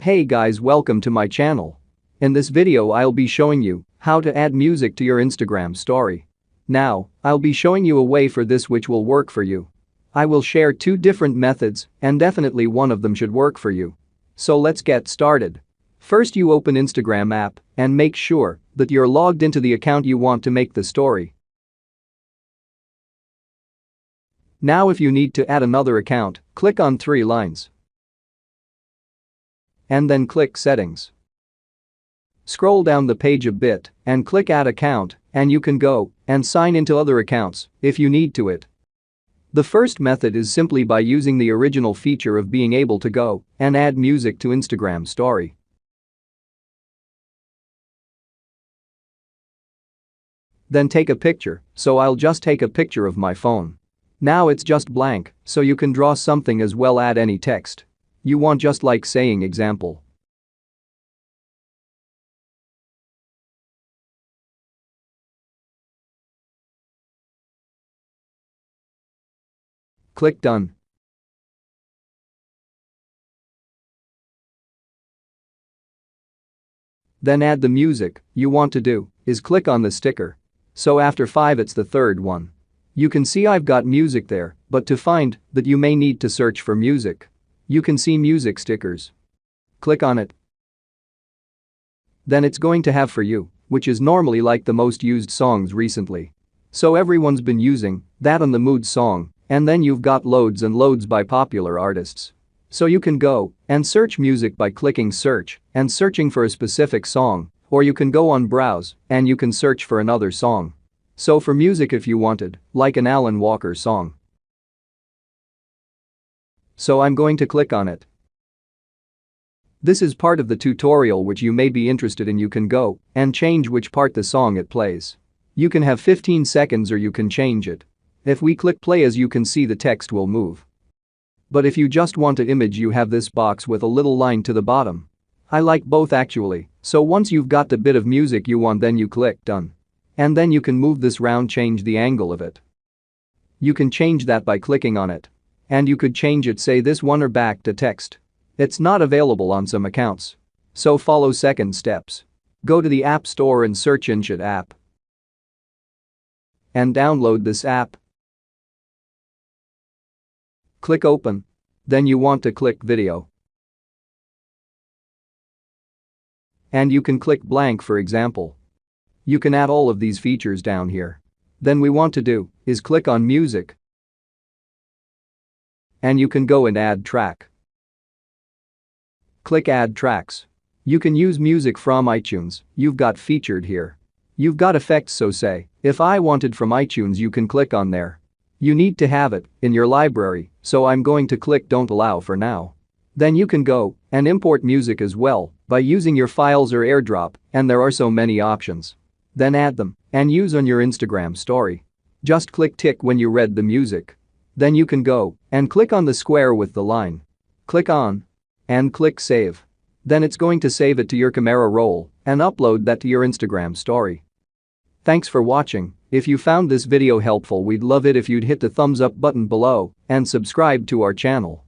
Hey guys, welcome to my channel. In this video I'll be showing you how to add music to your Instagram story. Now, I'll be showing you a way for this which will work for you. I will share two different methods and definitely one of them should work for you. So let's get started. First, you open Instagram app and make sure that you're logged into the account you want to make the story. Now if you need to add another account, click on three lines. And then click Settings. Scroll down the page a bit and click Add Account and you can go and sign into other accounts if you need to it. The first method is simply by using the original feature of being able to go and add music to Instagram story. Then take a picture, so I'll just take a picture of my phone. Now it's just blank, so you can draw something as well, add any text you want, just like saying example. Click Done. Then add the music you want to do is click on the sticker. So after 5 it's the third one. You can see I've got music there, but to find that you may need to search for music. You can see music stickers. Click on it. Then it's going to have For You, which is normally like the most used songs recently. So everyone's been using that on the mood song, and then you've got loads and loads by popular artists. So you can go and search music by clicking search and searching for a specific song, or you can go on browse and you can search for another song. So for music, if you wanted, like an Alan Walker song. So I'm going to click on it. This is part of the tutorial which you may be interested in. You can go and change which part the song it plays. You can have 15 seconds or you can change it. If we click play, as you can see, the text will move. But if you just want an image, you have this box with a little line to the bottom. I like both actually, so once you've got the bit of music you want, then you click Done. And then you can move this round, change the angle of it. You can change that by clicking on it. And you could change it, say this one, or back to text. It's not available on some accounts. So follow second steps. Go to the App Store and search InShot app. And download this app. Click Open. Then you want to click Video. And you can click blank, for example. You can add all of these features down here. Then we want to do is click on Music. And you can go and add track. Click Add Tracks. You can use music from iTunes, you've got featured here. You've got effects, so say, if I wanted from iTunes, you can click on there. You need to have it in your library, so I'm going to click Don't Allow for now. Then you can go and import music as well by using your files or AirDrop, and there are so many options. Then add them and use on your Instagram story. Just click tick when you read the music. Then you can go and click on the square with the line. Click on and click Save. Then it's going to save it to your camera roll and upload that to your Instagram story. Thanks for watching. If you found this video helpful, we'd love it if you'd hit the thumbs up button below and subscribe to our channel.